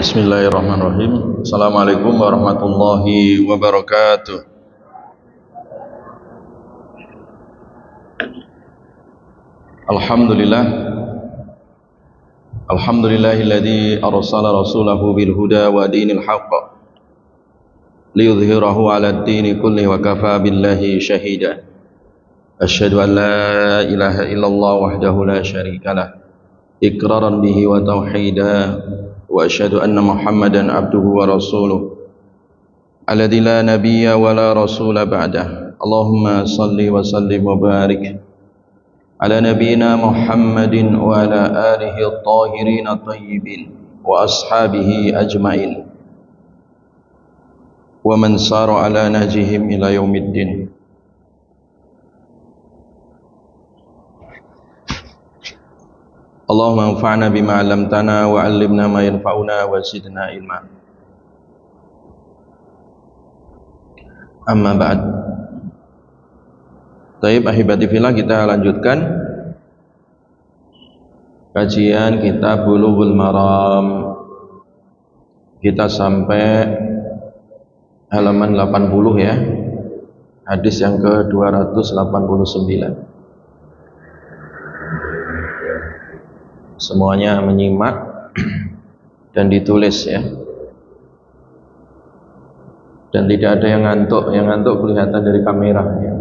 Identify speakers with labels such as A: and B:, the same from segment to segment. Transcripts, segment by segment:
A: Bismillahirrahmanirrahim. Assalamualaikum warahmatullahi wabarakatuh. Alhamdulillah. Alhamdulillahilladzi arsala rasulahu bil huda wa dinil haqq liyudhhirahu 'alad dini kullihi wa kafaa billahi shahida. Asyhadu an la ilaha illallah wahdahu la syarikalah iqraran bihi wa tauhida. Wa asyhadu anna Muhammadan abduhu wa rasuluh alladzi la nabiyya wa la rasula ba'dah. Allahumma salli wa sallim wa barik ala nabiyyina Muhammadin wa ala alihi at-tahirin at-tayyibin wa ashabihi ajmain wa man sara ala nahjihim ila yaumiddin. Allahumma anfa'na bima 'allamtana wa 'allimna ma yanfa'una wa zidna ilma. Amma ba'd. Baik, ahibati fillah, kita lanjutkan kajian kitab Bulughul Maram. Kita sampai halaman 80 ya. Hadis yang ke-289. Semuanya menyimak dan ditulis ya, dan tidak ada yang ngantuk. Yang ngantuk kelihatan dari kamera ya.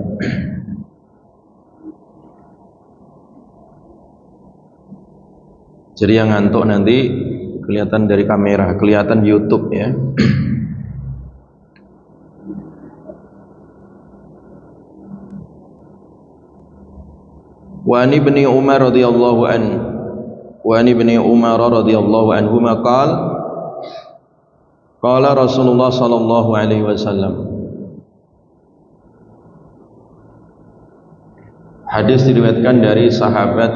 A: Jadi yang ngantuk nanti kelihatan dari kamera, kelihatan YouTube ya. Wa an ibni Umar radhiyallahu anhu wa an ibni Umar radhiyallahu anhuma qala Rasulullah sallallahu alaihi wasallam. Hadis diriwayatkan dari sahabat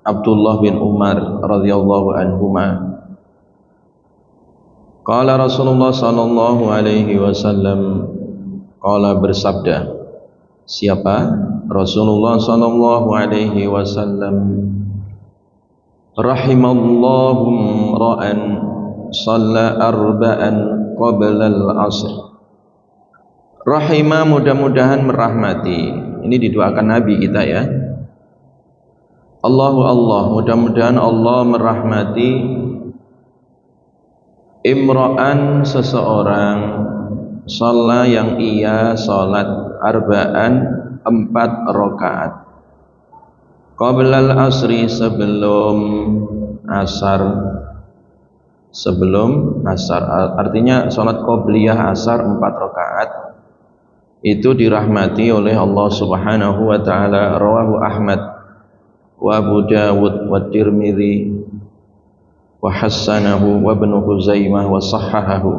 A: Abdullah bin Umar radhiyallahu anhuma. Qala Rasulullah sallallahu alaihi wasallam, qala bersabda. Siapa? Rasulullah sallallahu alaihi wasallam. Rahimallahu ra'an shalla arba'an qabla al-'asr. Rahimah, mudah-mudahan merahmati. Ini didoakan Nabi kita ya. Allah, mudah-mudahan Allah merahmati imra'an, seseorang, shalla yang ia salat arba'an 4 rakaat qablal asri, sebelum asar. Artinya salat qobliyah asar 4 rakaat itu dirahmati oleh Allah Subhanahu wa taala. Rawahu Ahmad wa Abu Dawud wa Tirmidzi wa hassanahu wa Ibnu Huzaimah wa sahhahahu.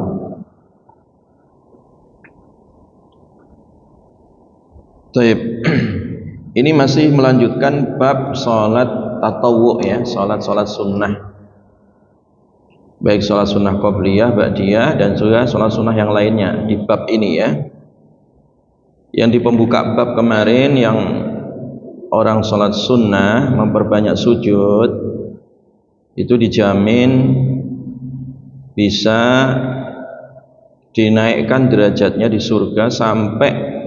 A: Baik. Ini masih melanjutkan bab salat tatawwu ya, salat sunnah. Baik salat sunnah qobliyah, ba'diyah, dan juga salat sunnah yang lainnya di bab ini ya. Yang di pembuka bab kemarin, yang orang salat sunnah memperbanyak sujud itu dijamin bisa dinaikkan derajatnya di surga sampai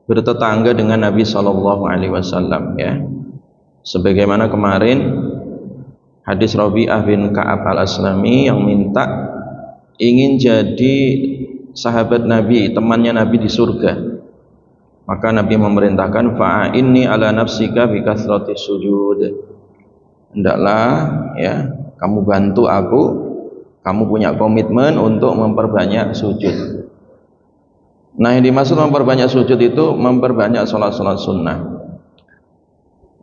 A: bertetangga dengan Nabi sallallahu alaihi wasallam ya. Sebagaimana kemarin hadis Rabi'ah bin Ka'ab al-Aslami yang minta ingin jadi sahabat Nabi, temannya Nabi di surga. Maka Nabi memerintahkan fa'inni ala nafsika bi kathrati sujud. Hendaklah ya kamu bantu aku, kamu punya komitmen untuk memperbanyak sujud. Nah, yang dimaksud memperbanyak sujud itu memperbanyak sholat-sholat sunnah.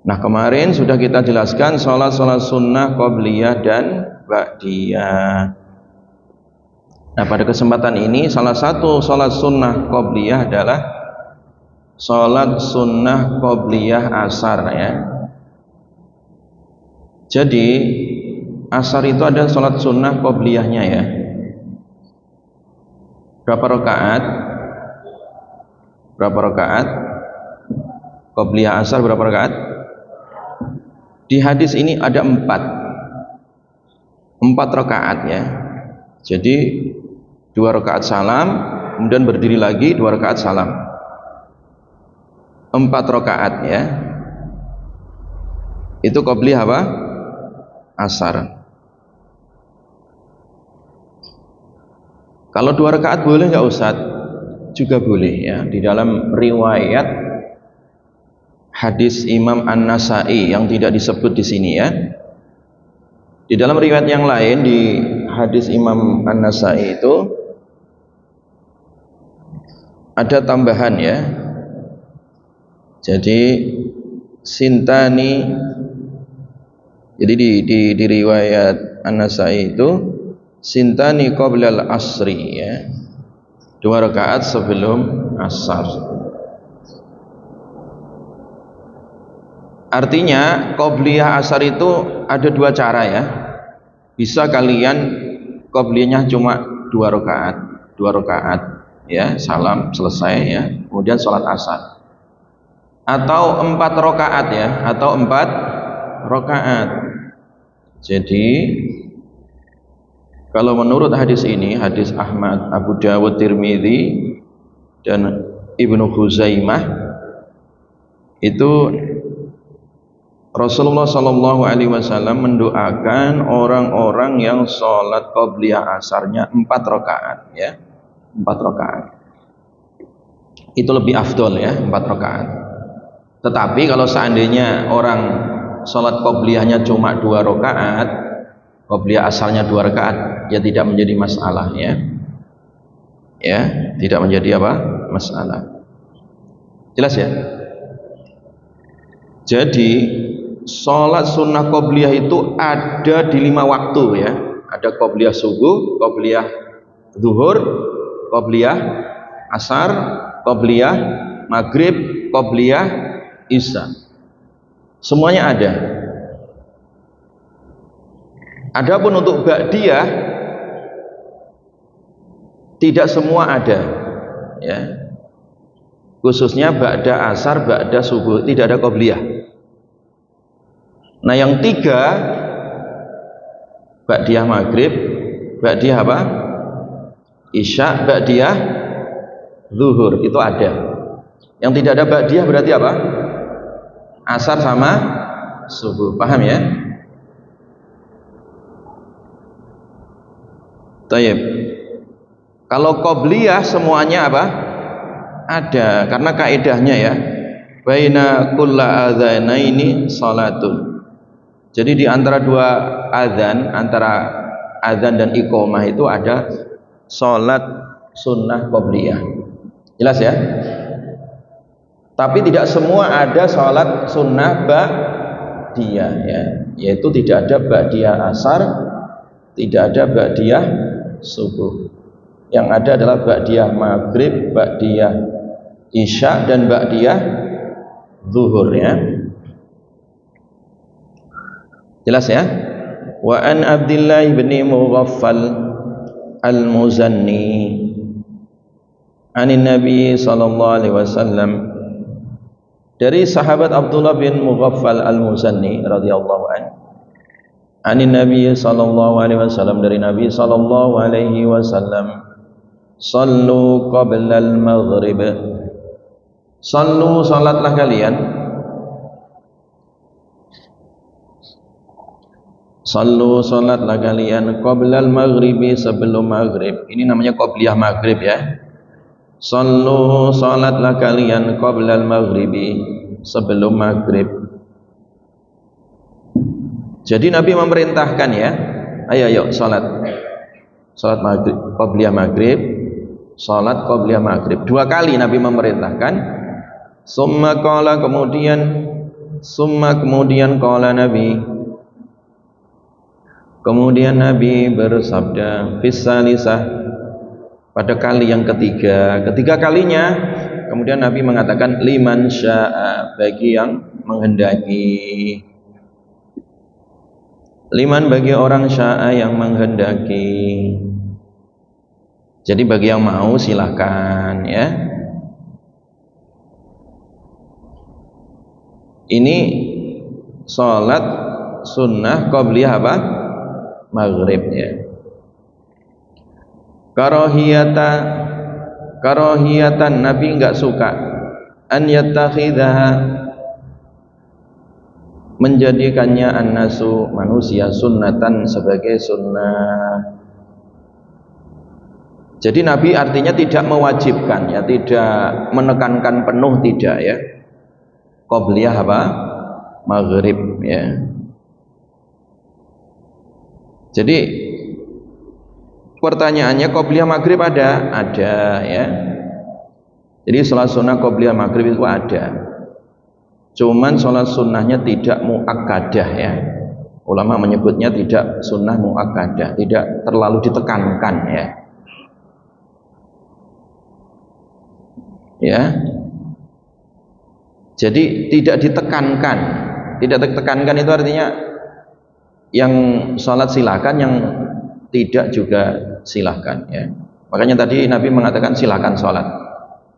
A: Nah, kemarin sudah kita jelaskan sholat-sholat sunnah qobliyah dan ba'diyah. Nah, pada kesempatan ini salah satu sholat sunnah qobliyah adalah sholat sunnah qobliyah asar ya. Jadi asar itu ada sholat sunnah qobliyahnya ya. Berapa rakaat? Qobliyah asar berapa rakaat? Di hadis ini ada 4. 4 rakaat ya. Jadi 2 rakaat salam, kemudian berdiri lagi 2 rakaat salam. 4 rakaat ya. Itu qobliyah apa? Asar. Kalau 2 rakaat boleh nggak Ustaz? Juga boleh ya. Di dalam riwayat hadis Imam An-Nasai yang tidak disebut di sini ya. Di dalam riwayat yang lain di hadis Imam An-Nasai itu ada tambahan ya. Jadi sintani, jadi di riwayat An-Nasai itu sintani qoblal asri ya. 2 rakaat sebelum asar. Artinya qobliyah asar itu ada 2 cara ya. Bisa kalian qobliyahnya cuma 2 rakaat, 2 rakaat ya, salam selesai ya, kemudian sholat asar. Atau 4 rakaat ya, atau 4 rakaat. Jadi kalau menurut hadis ini, hadis Ahmad, Abu Dawud, Tirmidzi dan Ibnu Khuzaimah, itu Rasulullah Shallallahu Alaihi Wasallam mendoakan orang-orang yang sholat qobliyah asarnya 4 rakaat ya, 4 rakaat. Itu lebih afdol ya, 4 rakaat. Tetapi kalau seandainya orang sholat qobliyahnya cuma 2 rakaat, qobliyah asalnya 2 rakaat, ya tidak menjadi masalah ya. Ya, tidak menjadi apa? Masalah. Jelas ya? Jadi sholat sunnah qobliyah itu ada di 5 waktu ya. Ada qobliyah subuh, qobliyah zuhur, qobliyah asar, qobliyah maghrib, qobliyah isya. Semuanya ada. Adapun untuk ba'diyah tidak semua ada ya. Khususnya ba'da asar, ba'da subuh tidak ada qobliyah. Nah yang 3 ba'diyah maghrib, ba'diyah apa? Isya, ba'diyah zuhur itu ada. Yang tidak ada ba'diyah berarti apa? Asar sama subuh. Paham ya? Tayyib. Kalau qobliyah semuanya apa? Ada, karena kaidahnya ya, baina kulla adzanaini salatun. Jadi di antara 2 adzan, antara adzan dan iqamah itu ada salat sunnah qobliyah. Jelas ya? Tapi tidak semua ada salat sunnah ba'diyah ya, yaitu tidak ada ba'diyah asar, tidak ada ba'diyah subuh. Yang ada adalah ba'diyah maghrib, ba'diyah isya dan ba'diyah zuhur ya. Jelas ya? Wa an Abdullah bin Mughaffal al-Muzanni anin Nabi sallallahu alaihi wasallam, dari sahabat Abdullah bin Mughaffal al-Muzanni radhiyallahu anhu, anin Nabi sallallahu alaihi wasallam, dari Nabi sallallahu alaihi wasallam, sallu qabla al-maghrib, sallu salatlah kalian, sallu salatlah kalian qabla al-maghribi, sebelum maghrib. Ini namanya qobliyah maghrib ya. Sallu salatlah kalian qabla al-maghribi, sebelum maghrib. Jadi Nabi memerintahkan ya, ayo salat, salat maghrib, qobliyah maghrib, salat qobliyah maghrib 2 kali Nabi memerintahkan. Summa qala, kemudian qala Nabi, kemudian Nabi bersabda, fisalisah, pada kali yang ketiga kalinya, kemudian Nabi mengatakan liman sya'a, bagi yang menghendaki. Liman, bagi orang sya'a yang menghendaki. Jadi bagi yang mau silakan ya. Ini sholat sunnah qobliyah apa? maghrib ya. Karahiyatan Nabi enggak suka an yattakhidha menjadikannya annasu manusia sunnatan sebagai sunnah. Jadi Nabi artinya tidak mewajibkan ya, tidak menekankan penuh, tidak ya. Qobliyah apa? Maghrib ya. Jadi pertanyaannya, qobliyah maghrib ada ya. Jadi sholat sunnah qobliyah maghrib itu ada. Cuman sholat sunnahnya tidak muakkadah ya. Ulama menyebutnya tidak sunnah muakkadah, tidak terlalu ditekankan ya. Ya. Jadi tidak ditekankan. Tidak ditekankan itu artinya yang sholat silakan, yang tidak juga silakan ya. Makanya tadi Nabi mengatakan silakan sholat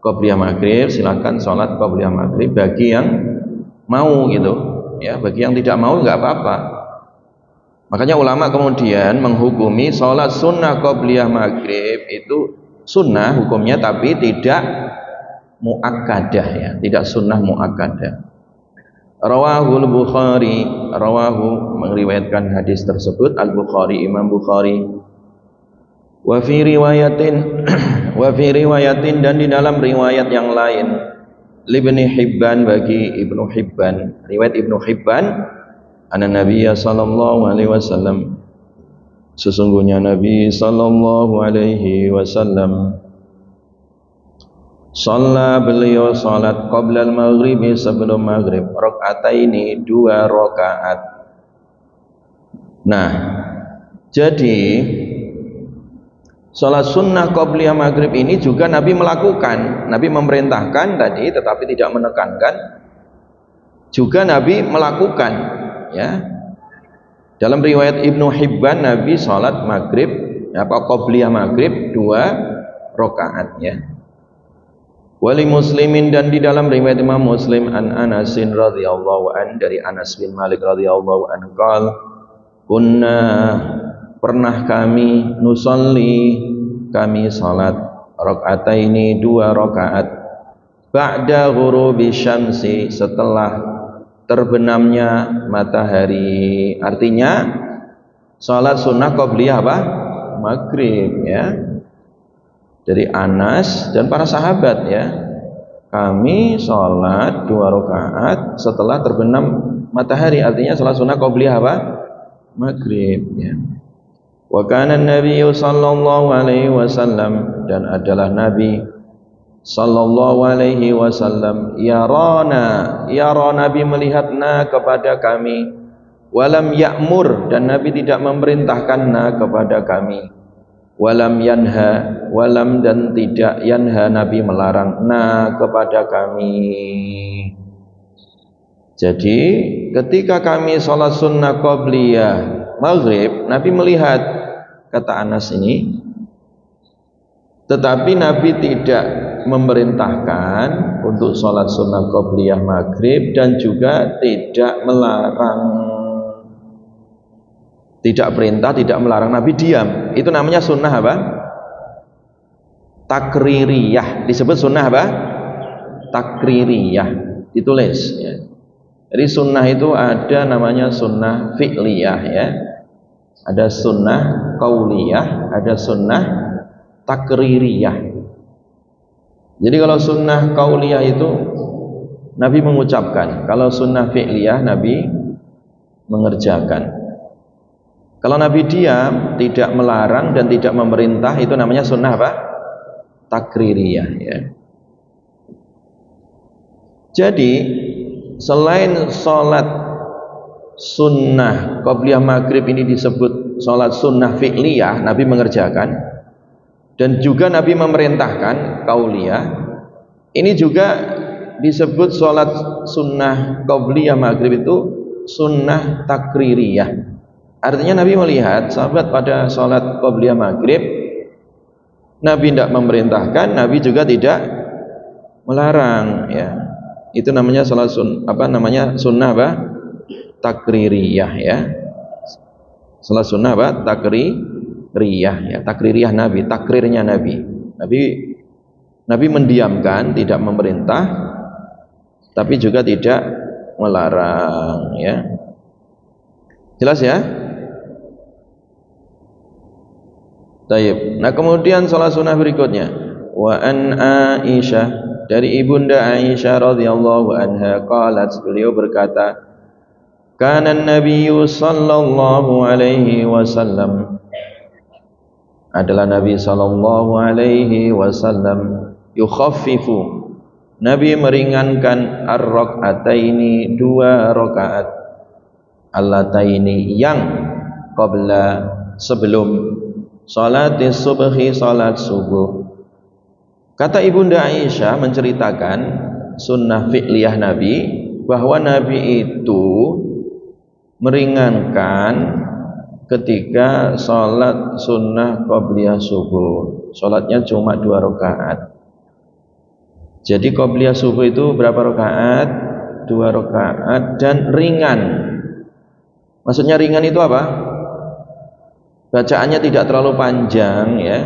A: qobliyah maghrib, silakan sholat qobliyah maghrib bagi yang mau gitu ya, bagi yang tidak mau nggak apa-apa. Makanya ulama kemudian menghukumi sholat sunnah qobliyah maghrib itu sunnah hukumnya, tapi tidak muakkadah ya, tidak sunnah muakkadah. Rawahul Bukhari, rawahu meriwayatkan hadis tersebut Al-Bukhari, Imam Bukhari. Wa fi riwayatin dan di dalam riwayat yang lain Ibnu Hibban, bagi Ibnu Hibban, riwayat Ibnu Hibban, anna Nabiya sallallahu alaihi wasallam, sesungguhnya Nabi sallallahu alaihi wasallam shalla, beliau salat qabla al-maghribi, sebelum maghrib, rakaataini, 2 rakaat. Nah, jadi salat sunnah qabliyah maghrib ini juga Nabi melakukan. Nabi memerintahkan tadi tetapi tidak menekankan. Juga Nabi melakukan ya. Dalam riwayat Ibnu Hibban, Nabi salat maghrib apa qabliyah maghrib 2 rakaat ya. Wali Muslimin, dan di dalam riwayat Imam Muslim an Anasin radhiyallahu an, dari Anas bin Malik radhiyallahu an qol, kunna, pernah kami, nusolli, kami salat rakaataini, 2 rakaat, ba'da ghurubi syamsi, setelah terbenamnya matahari. Artinya salat sunnah qabliyah apa? Maghrib ya. Dari Anas dan para sahabat ya, kami sholat 2 rakaat setelah terbenam matahari, artinya sholat sunnah qabliyah apa? Maghrib ya. Wa kana Nabi sallallahu alaihi wasallam, dan adalah Nabi sallallahu alaihi wasallam yara Nabi melihatna kepada kami, walam ya'mur, dan Nabi tidak memerintahkanna kepada kami, walam yanha, walam dan tidak yanha, Nabi melarang na kepada kami. Jadi ketika kami sholat sunnah qabliyah maghrib, Nabi melihat, kata Anas ini, tetapi Nabi tidak memerintahkan untuk sholat sunnah qabliyah maghrib, dan juga tidak melarang. Tidak perintah, tidak melarang, Nabi diam. Itu namanya sunnah apa? Takririyah. Disebut sunnah apa? Takririyah. Ditulis ya. Jadi sunnah itu ada namanya sunnah fi'liyah ya. Ada sunnah qauliyah, ada sunnah takririyah. Jadi kalau sunnah qauliyah itu Nabi mengucapkan, kalau sunnah fi'liyah Nabi mengerjakan. Kalau Nabi diam, tidak melarang dan tidak memerintah, itu namanya sunnah apa? Takririyah ya. Jadi selain sholat sunnah qabliyah maghrib ini disebut sholat sunnah fi'liyah, Nabi mengerjakan, dan juga Nabi memerintahkan qauliyah, ini juga disebut sholat sunnah qabliyah maghrib itu sunnah takririyah. Artinya Nabi melihat sahabat pada sholat qabliyah maghrib, Nabi tidak memerintahkan, Nabi juga tidak melarang ya. Itu namanya sholat sunnah apa? Takririyah ya. Salat sunnah apa? Takririyah ya, takririyah Nabi, takrirnya Nabi. Nabi mendiamkan, tidak memerintah, tapi juga tidak melarang ya. Jelas ya? Taib. Nah, kemudian salat sunnah berikutnya, wa an Aisyah, dari ibunda Aisyah radhiyallahu anha qalat, beliau berkata, kana an-nabiyyu sallallahu alaihi wasallam, adalah Nabi sallallahu alaihi wasallam, yukhaffifu, Nabi meringankan ar-rak'ataini, 2 rakaat, allataini, yang qabla, sebelum salat subhi, salat subuh. Kata ibunda Aisyah menceritakan sunnah fi'liyah Nabi, bahwa Nabi itu meringankan ketika salat sunnah qabliyah subuh. Salatnya cuma 2 rakaat. Jadi qabliyah subuh itu berapa rakaat? 2 rakaat dan ringan. Maksudnya ringan itu apa? Bacaannya tidak terlalu panjang ya.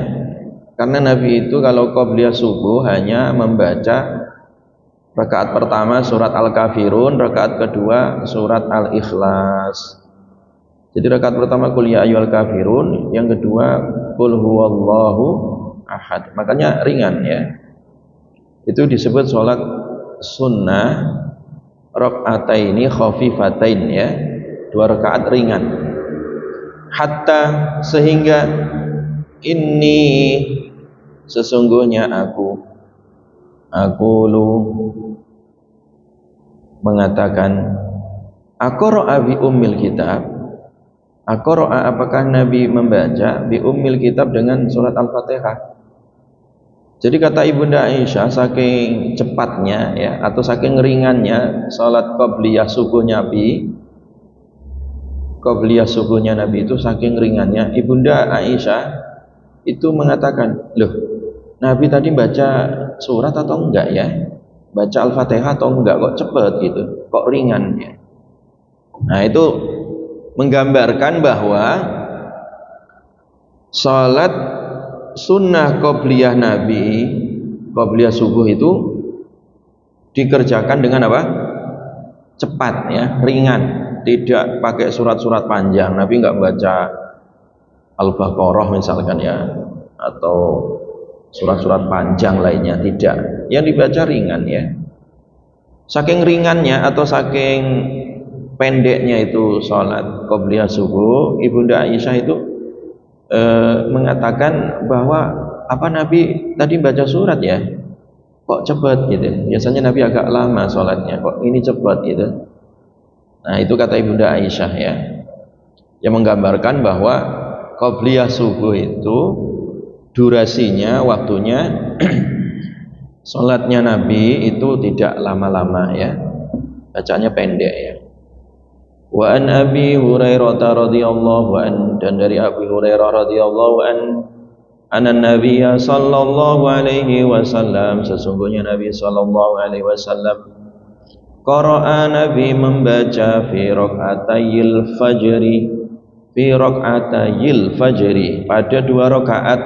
A: Karena Nabi itu kalau qabliyah subuh hanya membaca rakaat pertama surat Al-Kafirun, rakaat kedua surat Al-Ikhlas. Jadi rakaat pertama qul ya ayyuhal kafirun, yang kedua qul huwallahu ahad. Makanya ringan ya. Itu disebut salat sunnah rak'ataini khafifatain ya. 2 rakaat ringan. Hatta, sehingga, ini, sesungguhnya aku lu mengatakan, aqra'a bi ummil kitab, aqra'a, apakah Nabi membaca bi ummil kitab, dengan surat Al-Fatihah. Jadi kata ibunda Aisyah, saking cepatnya ya, atau saking ringannya salat qabliyah subuhnya Nabi itu, saking ringannya ibunda Aisyah itu mengatakan, loh, Nabi tadi baca surat atau enggak ya? Baca Al-Fatihah atau enggak, kok cepet gitu, kok ringan ya? Nah, itu menggambarkan bahwa salat sunnah qabliyah Nabi, qabliyah subuh itu dikerjakan dengan apa? Cepat ya, ringan, tidak pakai surat-surat panjang. Nabi enggak baca Al-Baqarah misalkan ya, atau surat-surat panjang lainnya, tidak. Yang dibaca ringan ya. Saking ringannya atau saking pendeknya itu salat qabliyah subuh, ibunda Aisyah itu mengatakan bahwa apa, Nabi tadi baca surat ya, kok cepat gitu. Biasanya Nabi agak lama salatnya, kok ini cepat gitu. Nah, itu kata ibunda Aisyah ya, yang menggambarkan bahwa qabliyah subuh itu durasinya, waktunya salatnya Nabi itu tidak lama-lama ya, bacaannya pendek ya. Wa an Abi Hurairah radhiyallahu an, dan dari Abi Hurairah radhiyallahu an, anna Nabiyya sallallahu alaihi wasallam, sesungguhnya Nabi sallallahu alaihi wasallam, qara'a, Nabi membaca fi rak'atayil fajri, fi rak'atayil fajri, pada 2 rakaat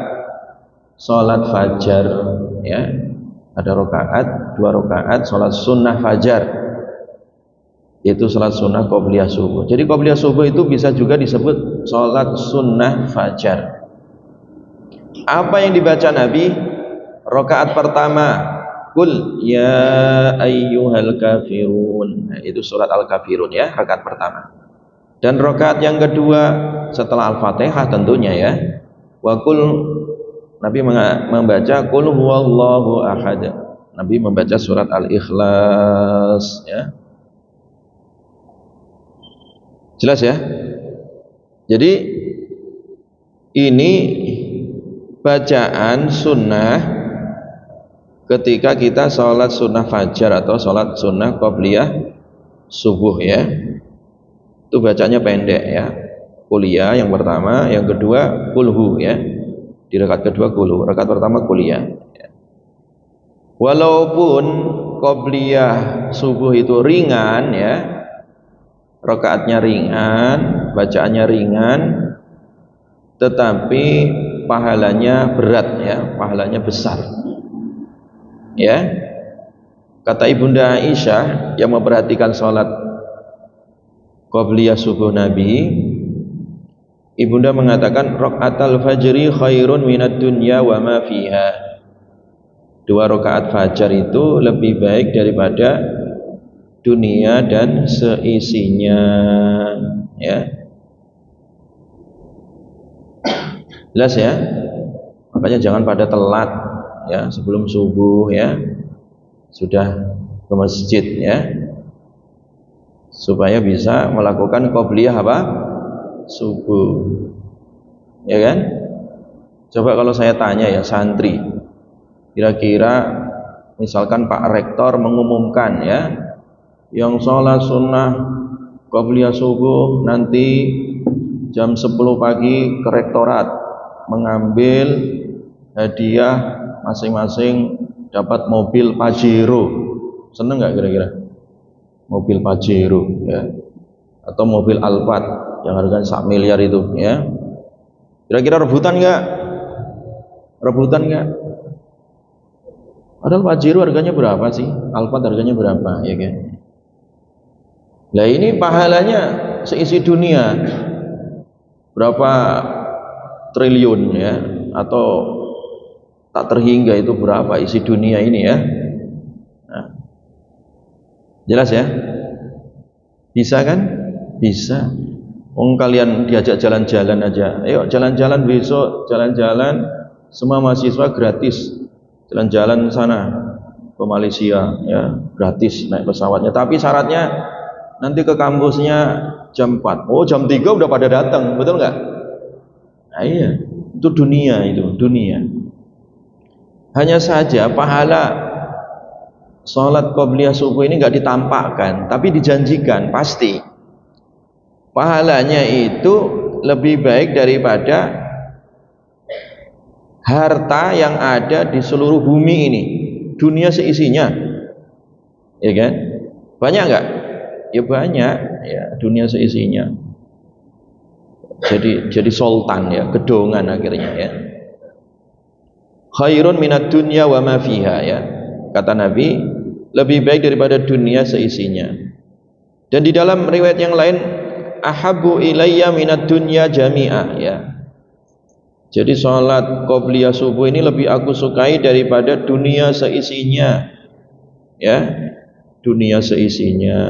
A: salat fajar ya. Ada rakaat, 2 rakaat salat sunnah fajar, itu salat sunnah qabliyah subuh. Jadi qabliyah subuh itu bisa juga disebut salat sunnah fajar. Apa yang dibaca Nabi? Rakaat pertama, qul ya ayyuhal kafirun. Nah, itu surat Al-Kafirun ya, rakaat pertama. Dan rakaat yang kedua setelah Al-Fatihah tentunya ya, wa qul, Nabi membaca qul huwallahu ahad. Nabi membaca surat Al-Ikhlas ya. Jelas ya? Jadi ini bacaan sunnah ketika kita sholat sunnah fajar atau sholat sunnah qabliyah subuh ya. Itu bacanya pendek ya. Kuliah yang pertama, yang kedua kulhu ya. Di rakaat kedua kulhu, rakaat pertama kuliah ya. Walaupun qabliyah subuh itu ringan ya, rakaatnya ringan, bacaannya ringan, tetapi pahalanya berat ya, pahalanya besar. Ya. Kata Ibunda Aisyah yang memperhatikan sholat qabliyah subuh Nabi, Ibunda mengatakan rakaatul fajri khairun minad dunya wa ma fiha. 2 rakaat fajar itu lebih baik daripada dunia dan seisinya, ya. Jelas ya? Makanya jangan pada telat ya, sebelum subuh ya. Sudah ke masjid ya. Supaya bisa melakukan qabliyah apa? Subuh. Ya kan? Coba kalau saya tanya ya santri, kira-kira misalkan Pak Rektor mengumumkan ya, yang sholat sunnah qabliyah subuh nanti jam 10 pagi ke rektorat mengambil hadiah masing-masing dapat mobil Pajero. Seneng nggak kira-kira? Mobil Pajero ya, atau mobil Alphard yang harganya 1 miliar itu ya. Kira-kira rebutan nggak? Rebutan nggak? Padahal Pajero harganya berapa sih? Alphard harganya berapa ya kan? Nah ini pahalanya seisi dunia, berapa triliun ya, atau tak terhingga itu berapa isi dunia ini ya. Nah, jelas ya? Bisa kan? Bisa. Kalian diajak jalan-jalan aja, ayo jalan-jalan besok, jalan-jalan semua mahasiswa gratis, jalan-jalan sana ke Malaysia ya, gratis naik pesawatnya, tapi syaratnya nanti ke kampusnya jam 4. Oh jam 3 udah pada datang, betul nggak? Nah iya, itu dunia, itu dunia. Hanya saja pahala sholat qabliyah subuh ini nggak ditampakkan, tapi dijanjikan pasti. Pahalanya itu lebih baik daripada harta yang ada di seluruh bumi ini, dunia seisinya, ya kan? Banyak nggak? Ya banyak ya, dunia seisinya. Jadi sultan ya, gedongan akhirnya ya. Khairun minad dunya wa ma fiha ya. Kata Nabi, lebih baik daripada dunia seisinya. Dan di dalam riwayat yang lain, ahabbu ilayya minad dunya jami'a ya. Jadi salat qabliyah subuh ini lebih aku sukai daripada dunia seisinya. Ya. Dunia seisinya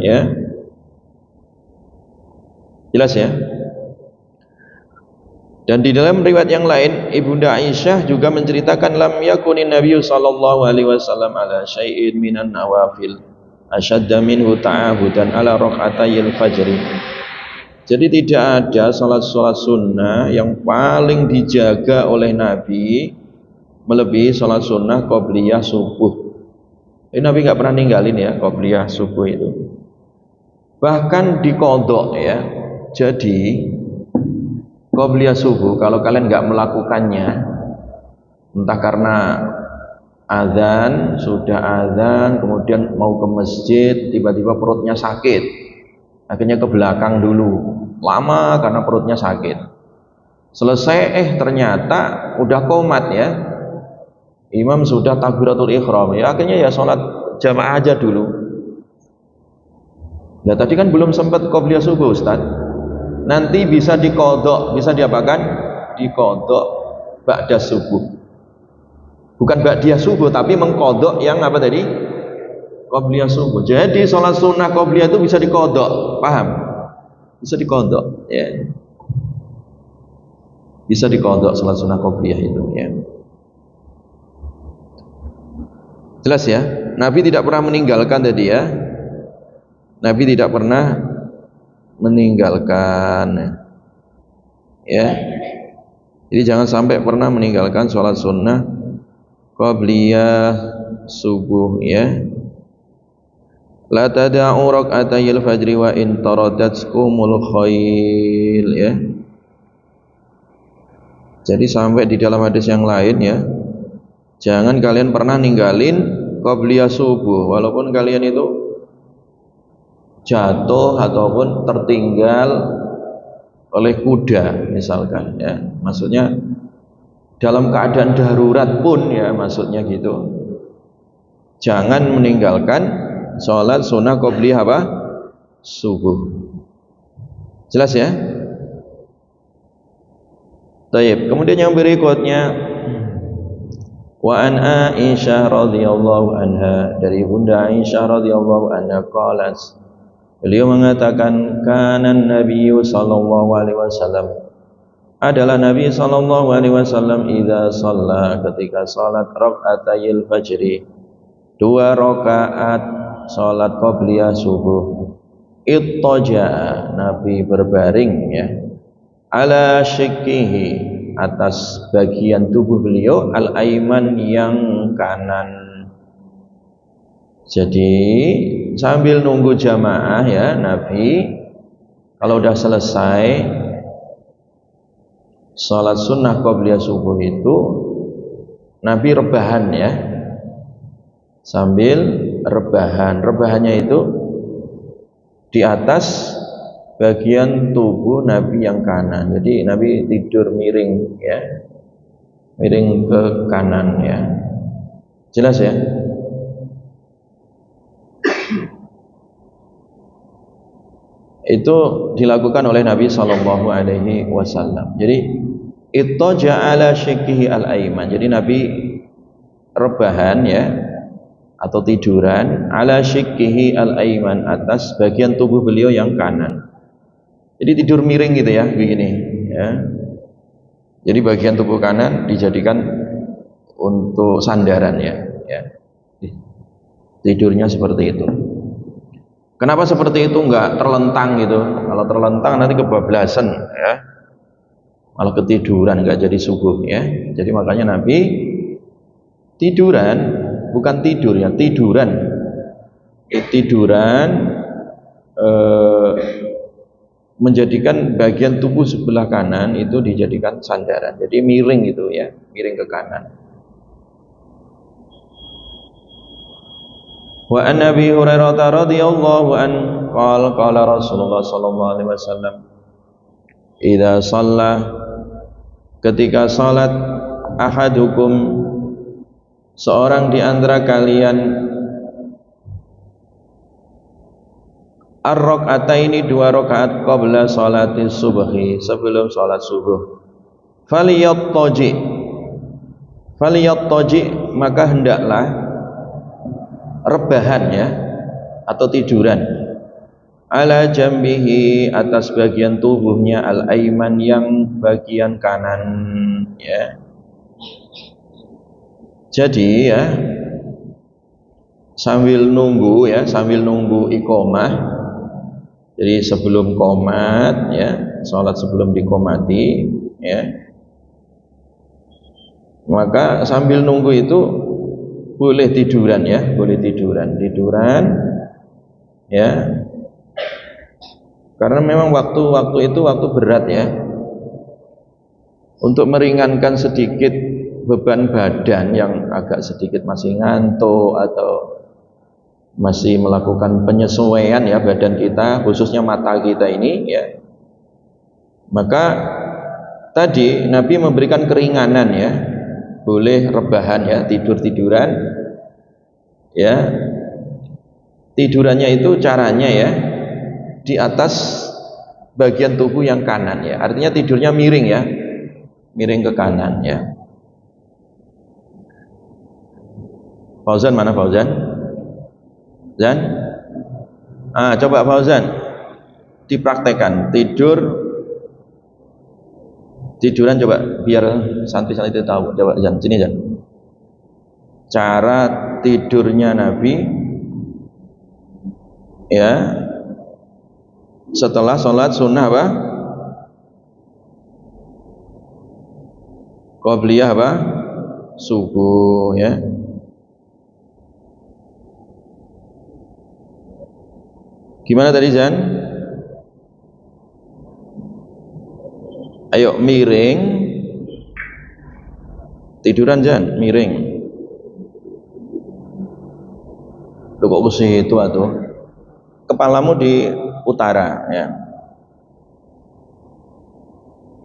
A: ya. Jelas ya? Dan di dalam riwayat yang lain, Ibunda Aisyah juga menceritakan lam yakunin Nabi sallallahu alaihi wasallam ala syai'in minan nawafil asyadda minhu ta'abudan ala rak'atayil fajri. Jadi tidak ada salat-salat sunnah yang paling dijaga oleh Nabi melebihi salat sunnah qabliyah subuh. Nabi nggak pernah ninggalin ya qabliyah subuh itu. Bahkan diqodok ya. Jadi qabliyah subuh kalau kalian nggak melakukannya, entah karena azan, sudah azan, kemudian mau ke masjid, tiba-tiba perutnya sakit, akhirnya ke belakang dulu, lama karena perutnya sakit. Selesai, ternyata udah qomat ya. Imam sudah takbiratul ihram ya, akhirnya ya sholat jamaah aja dulu. Nah tadi kan belum sempat qabliyah subuh Ustaz. Nanti bisa diqodok, bisa diapakan? Diqodok ba'da subuh. Bukan ba'diyah subuh, tapi mengqodok yang apa tadi? Qabliyah subuh. Jadi sholat sunnah qabliyah itu bisa diqodok, paham? Bisa diqodok ya. Bisa diqodok sholat sunnah qabliyah itu ya. Jelas ya, Nabi tidak pernah meninggalkan tadi ya. Nabi tidak pernah meninggalkan ya. Jadi jangan sampai pernah meninggalkan sholat sunnah qabliyah subuh ya. La tada'u rak'atayil fajri wa in taradatkumul khail ya. Jadi sampai di dalam hadis yang lain ya, jangan kalian pernah ninggalin qabliyah subuh walaupun kalian itu jatuh ataupun tertinggal oleh kuda misalkan ya, maksudnya dalam keadaan darurat pun ya, maksudnya gitu, jangan meninggalkan sholat sunnah qobliyah apa? Subuh. Jelas ya? Taib. Kemudian yang berikutnya, wa an Aisyah radhiyallahu anha, dari Bunda Aisyah radhiyallahu anha qalat, beliau mengatakan, kana Nabi sallallahu alaihi wasallam, adalah Nabi sallallahu alaihi wasallam, idza shalla, ketika salat rakaatayil fajri, 2 rakaat salat qobliyah subuh, ittaja, Nabi berbaring ya, ala syikkihi, atas bagian tubuh beliau, al-aiman, yang kanan. Jadi sambil nunggu jamaah ya, Nabi kalau udah selesai salat sunnah qobliyah subuh itu, Nabi rebahan ya, sambil rebahan. Rebahannya itu di atas bagian tubuh Nabi yang kanan. Jadi Nabi tidur miring ya, miring ke kanan ya. Jelas ya? Itu dilakukan oleh Nabi sallallahu alaihi wasallam. Jadi ittaja ala syikkihi al-aiman. Jadi Nabi rebahan ya, atau tiduran, ala syikkihi al-aiman, atas bagian tubuh beliau yang kanan. Jadi tidur miring gitu ya, begini ya. Jadi bagian tubuh kanan dijadikan untuk sandaran ya, ya. Tidurnya seperti itu. Kenapa seperti itu, enggak terlentang gitu? Kalau terlentang nanti kebablasan ya, malah ketiduran, enggak jadi subuh ya. Jadi makanya Nabi tiduran, bukan tidur ya, tiduran. Tiduran menjadikan bagian tubuh sebelah kanan itu dijadikan sandaran. Jadi miring gitu ya, miring ke kanan. Wa an Nabi Hurairah radhiyallahu an qala Rasulullah sallallahu alaihi wasallam, idza shalla, ketika salat, ahadukum, seorang di antara kalian, ar-rak'ataini, 2 rakaat, qabla salati subhi, sebelum salat subuh, falyattaji, maka hendaklah rebahan ya, atau tiduran, ala jambihi, atas bagian tubuhnya, al-aiman, yang bagian kanan ya. Jadi ya, sambil nunggu ya, sambil nunggu iqomah. Jadi sebelum qomat ya, sholat sebelum diqomati ya, maka sambil nunggu itu boleh tiduran ya, boleh tiduran ya, karena memang waktu itu waktu berat ya, untuk meringankan sedikit beban badan yang agak sedikit masih ngantuk atau masih melakukan penyesuaian ya badan kita, khususnya mata kita ini ya, maka tadi Nabi memberikan keringanan ya, boleh rebahan ya, tiduran ya. Tidurannya itu caranya ya, di atas bagian tubuh yang kanan ya, artinya tidurnya miring ya, miring ke kanan ya. Fauzan mana Fauzan? Zan? Coba Fauzan dipraktekkan tiduran coba, biar santri-santri itu tahu. Coba Zan, sini Zan, cara tidurnya Nabi ya setelah sholat sunnah apa? Qobliyah apa? Subuh ya. Gimana tadi Zan? Ayo miring, tiduran Zan, miring. Lu kok ke situ atuh? kepalamu di utara ya.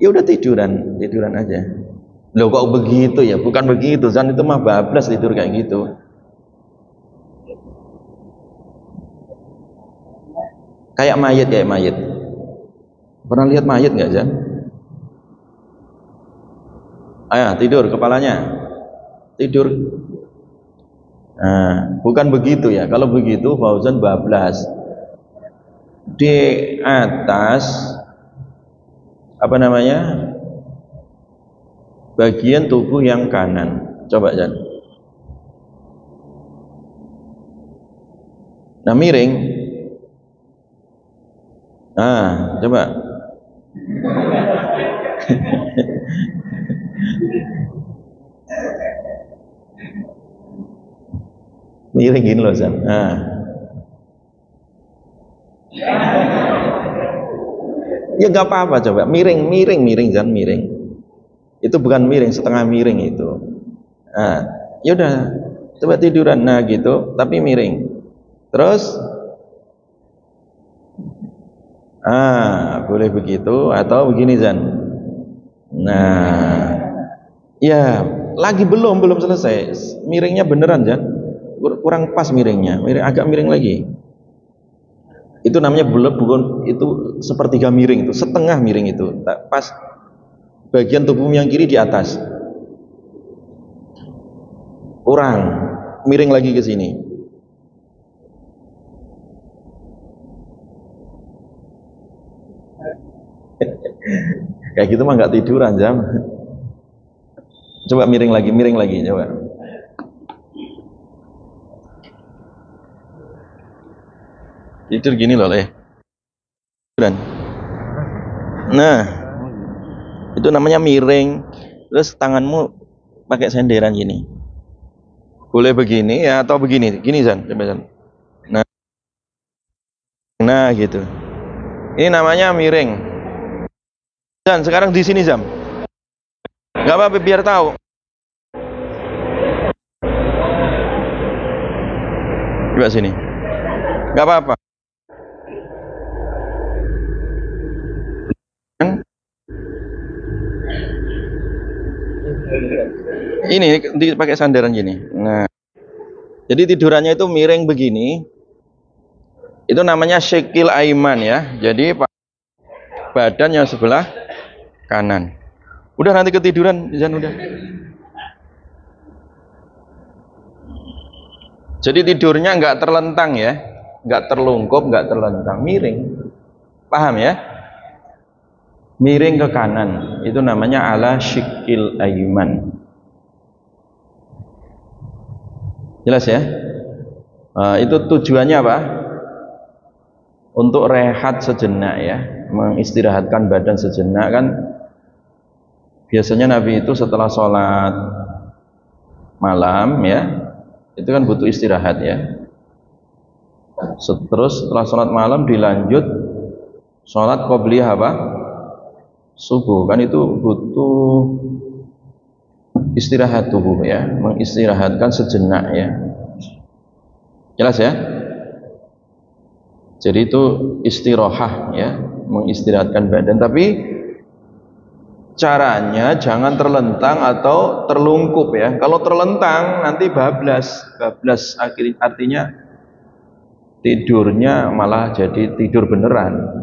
A: Ya udah tiduran aja. Loh kok begitu ya? Bukan begitu, Zan, itu mah bablas tidur kayak gitu. Kayak mayit. Pernah lihat mayit nggak, Zan? Ayo tidur kepalanya. Tidur. Nah, bukan begitu ya. Kalau begitu Fauzan bablas. Di atas apa namanya? Bagian tubuh yang kanan. Coba, Zan. Nah, miring. Nah, coba. Miring gini loh, Zan. Nah. Ya gak apa-apa, coba miring Zan, miring. Itu bukan miring, setengah miring itu. Nah, yaudah, coba tiduran, nah gitu, tapi miring. Terus, boleh begitu atau begini, Zan. Nah, ya lagi belum selesai. Miringnya beneran, Zan. Kurang pas miringnya, agak miring lagi. Itu namanya bukan itu sepertiga miring, itu setengah miring itu. Tak pas bagian tubuh yang kiri di atas. Kurang, miring lagi ke sini. Kayak gitu mah nggak tiduran, Jam. Coba miring lagi coba. Tidur gini loh, Nah, itu namanya miring. Terus tanganmu pakai senderan gini. Boleh begini ya atau begini. Gini, Zan, coba, Zan. Nah, gitu. Ini namanya miring. Zan, sekarang di sini, Zam. Gak apa-apa, biar tahu. Coba sini. Gak apa-apa. Ini dipakai sandaran gini. Nah, jadi tidurannya itu miring begini. Itu namanya syekil aiman ya. Jadi badan yang sebelah kanan. Udah, nanti ketiduran, Zan, udah. Jadi tidurnya nggak terlentang ya, nggak terlungkup, nggak terlentang, miring. Paham ya? Miring ke kanan. Itu namanya ala syekil aiman. Jelas ya? Itu tujuannya apa? Untuk rehat sejenak ya, mengistirahatkan badan sejenak kan. Biasanya Nabi itu setelah sholat malam ya, itu kan butuh istirahat ya. Terus setelah sholat malam dilanjut sholat qobliyah apa? Subuh, kan itu butuh istirahat tubuh ya, mengistirahatkan sejenak ya. Jelas ya? Jadi itu istirahah ya, mengistirahatkan badan, tapi caranya jangan terlentang atau terlungkup ya. Kalau terlentang nanti bablas artinya tidurnya malah jadi tidur beneran.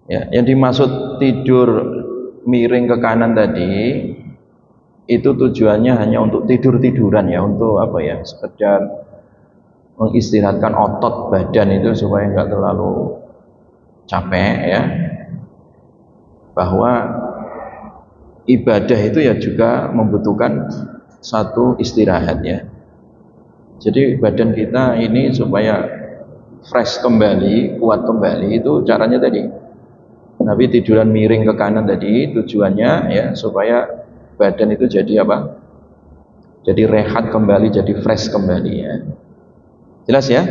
A: Ya, yang dimaksud tidur miring ke kanan tadi itu tujuannya hanya untuk tiduran ya, untuk apa ya, sekedar mengistirahatkan otot badan itu supaya nggak terlalu capek ya. Bahwa ibadah itu ya juga membutuhkan satu istirahat ya. Jadi badan kita ini supaya fresh kembali, kuat kembali, itu caranya tadi. Nabi tiduran miring ke kanan tadi tujuannya ya supaya badan itu jadi apa? Jadi rehat kembali, jadi fresh kembali ya. Jelas ya?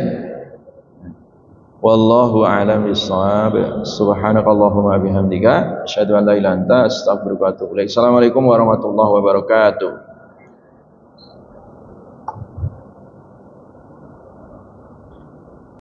A: Wallahu a'lam bishawab. Subhanakallahumma bihamdika asyhadu an la ilaha illa anta astaghfiruka wa atubu ilaik. Assalamualaikum warahmatullahi wabarakatuh.